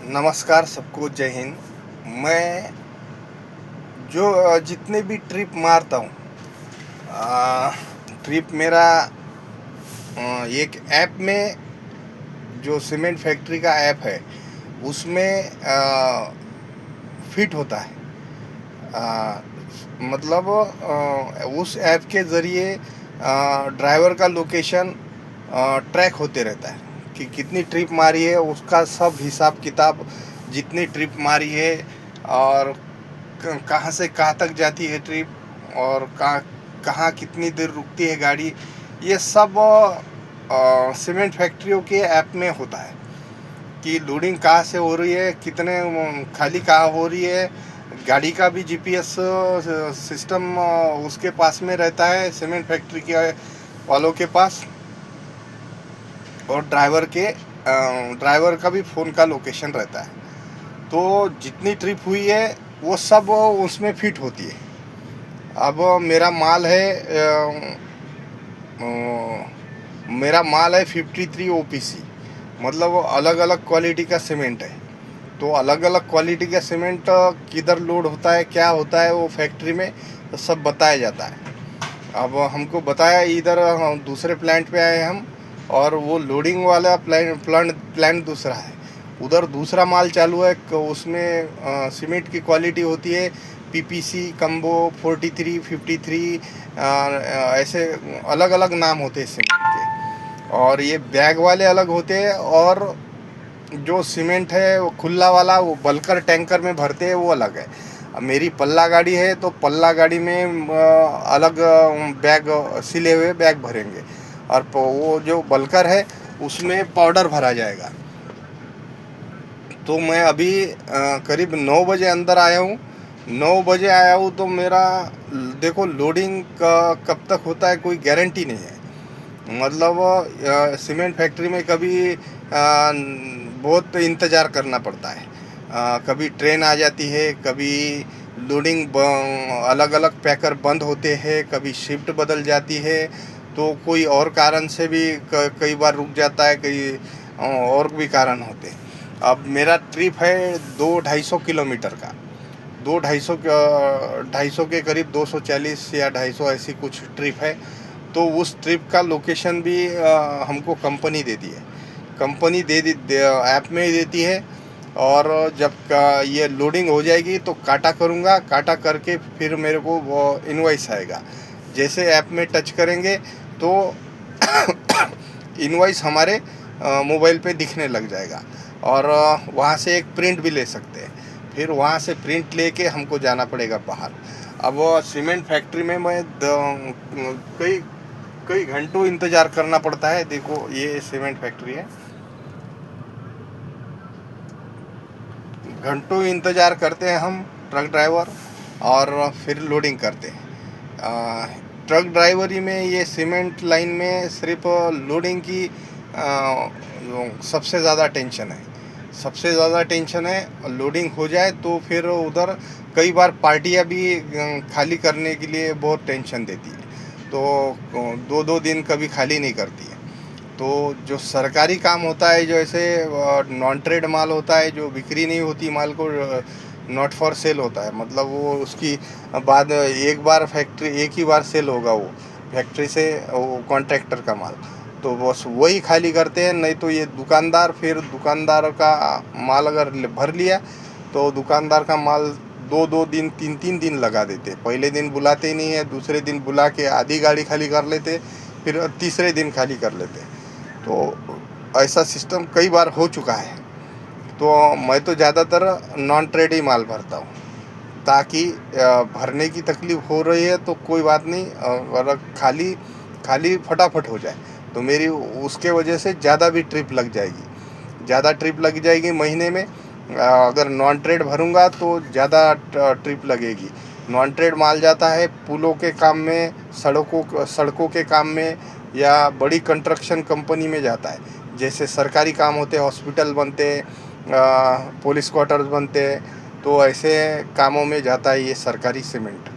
नमस्कार सबको, जय हिंद। मैं जो जितने भी ट्रिप मारता हूँ, ट्रिप मेरा एक ऐप में, जो सीमेंट फैक्ट्री का ऐप है उसमें फिट होता है। अ, मतलब उस ऐप के ज़रिए ड्राइवर का लोकेशन ट्रैक होते रहता है कि कितनी ट्रिप मारी है, उसका सब हिसाब किताब, जितनी ट्रिप मारी है और कहाँ से कहाँ तक जाती है ट्रिप, और कहाँ कहाँ कितनी देर रुकती है गाड़ी, ये सब सीमेंट फैक्ट्रियों के ऐप में होता है कि लोडिंग कहाँ से हो रही है, कितने खाली कहाँ हो रही है। गाड़ी का भी जीपीएस सिस्टम उसके पास में रहता है, सीमेंट फैक्ट्री के वालों के पास, और ड्राइवर का भी फ़ोन का लोकेशन रहता है। तो जितनी ट्रिप हुई है वो सब उसमें फिट होती है। अब मेरा माल है 53 ओपीसी, मतलब अलग अलग क्वालिटी का सीमेंट है। तो अलग अलग क्वालिटी का सीमेंट किधर लोड होता है, क्या होता है वो फैक्ट्री में तो सब बताया जाता है। अब हमको बताया, इधर हम दूसरे प्लांट पे आए हम, और वो लोडिंग वाला प्लांट दूसरा है, उधर दूसरा माल चालू है। उसमें सीमेंट की क्वालिटी होती है पीपीसी, कम्बो, 43, 53, ऐसे अलग अलग नाम होते हैं सीमेंट के। और ये बैग वाले अलग होते हैं, और जो सीमेंट है वो खुला वाला, वो बल्कर टैंकर में भरते हैं, वो अलग है। अब मेरी पल्ला गाड़ी है तो पल्ला गाड़ी में अलग बैग, सिले हुए बैग भरेंगे, और वो जो बल्कर है उसमें पाउडर भरा जाएगा। तो मैं अभी करीब 9 बजे अंदर आया हूँ। 9 बजे आया हूँ तो मेरा, देखो, लोडिंग का कब तक होता है कोई गारंटी नहीं है। मतलब सीमेंट फैक्ट्री में कभी बहुत इंतज़ार करना पड़ता है। कभी ट्रेन आ जाती है, कभी लोडिंग अलग अलग पैकर बंद होते हैं, कभी शिफ्ट बदल जाती है, तो कोई और कारण से भी कई बार रुक जाता है, कई और भी कारण होते हैं। अब मेरा ट्रिप है 200-250 किलोमीटर का, 200-250 के करीब, 240 या 250 ऐसी कुछ ट्रिप है। तो उस ट्रिप का लोकेशन भी हमको कंपनी देती है, कंपनी ऐप में ही देती है। और जब ये लोडिंग हो जाएगी तो काटा करूँगा, काटा करके फिर मेरे को वो इनवॉइस आएगा। जैसे ऐप में टच करेंगे तो इनवॉइस हमारे मोबाइल पे दिखने लग जाएगा, और वहाँ से एक प्रिंट भी ले सकते हैं। फिर वहाँ से प्रिंट लेके हमको जाना पड़ेगा बाहर। अब सीमेंट फैक्ट्री में मैं कई कई घंटों इंतज़ार करना पड़ता है। देखो, ये सीमेंट फैक्ट्री है, घंटों इंतज़ार करते हैं हम ट्रक ड्राइवर, और फिर लोडिंग करते हैं। ट्रक ड्राइवरी में, ये सीमेंट लाइन में सिर्फ लोडिंग की सबसे ज़्यादा टेंशन है, सबसे ज़्यादा टेंशन है। लोडिंग हो जाए तो फिर उधर कई बार पार्टियां भी खाली करने के लिए बहुत टेंशन देती है, तो 2-2 दिन कभी खाली नहीं करती है। तो जो सरकारी काम होता है, जो ऐसे नॉन ट्रेड माल होता है, जो बिक्री नहीं होती माल को, नॉट फॉर सेल होता है, मतलब वो उसकी बाद एक बार फैक्ट्री, एक ही बार सेल होगा वो फैक्ट्री से, वो कॉन्ट्रैक्टर का माल, तो बस वही खाली करते हैं। नहीं तो ये दुकानदार, फिर दुकानदार का माल अगर भर लिया तो दुकानदार का माल 2-2 दिन, 3-3 दिन लगा देते। पहले दिन बुलाते ही नहीं है, दूसरे दिन बुला के आधी गाड़ी खाली कर लेते, फिर तीसरे दिन खाली कर लेते। तो ऐसा सिस्टम कई बार हो चुका है। तो मैं तो ज़्यादातर नॉन ट्रेड ही माल भरता हूँ, ताकि भरने की तकलीफ़ हो रही है तो कोई बात नहीं, और खाली खाली फटाफट हो जाए तो मेरी उसके वजह से ज़्यादा भी ट्रिप लग जाएगी, ज़्यादा ट्रिप लग जाएगी महीने में। अगर नॉन ट्रेड भरूँगा तो ज़्यादा ट्रिप लगेगी। नॉन ट्रेड माल जाता है पुलों के काम में, सड़कों के काम में, या बड़ी कंस्ट्रक्शन कंपनी में जाता है। जैसे सरकारी काम होते, हॉस्पिटल बनते, पुलिस क्वार्टर्स बनते, तो ऐसे कामों में जाता है ये सरकारी सीमेंट।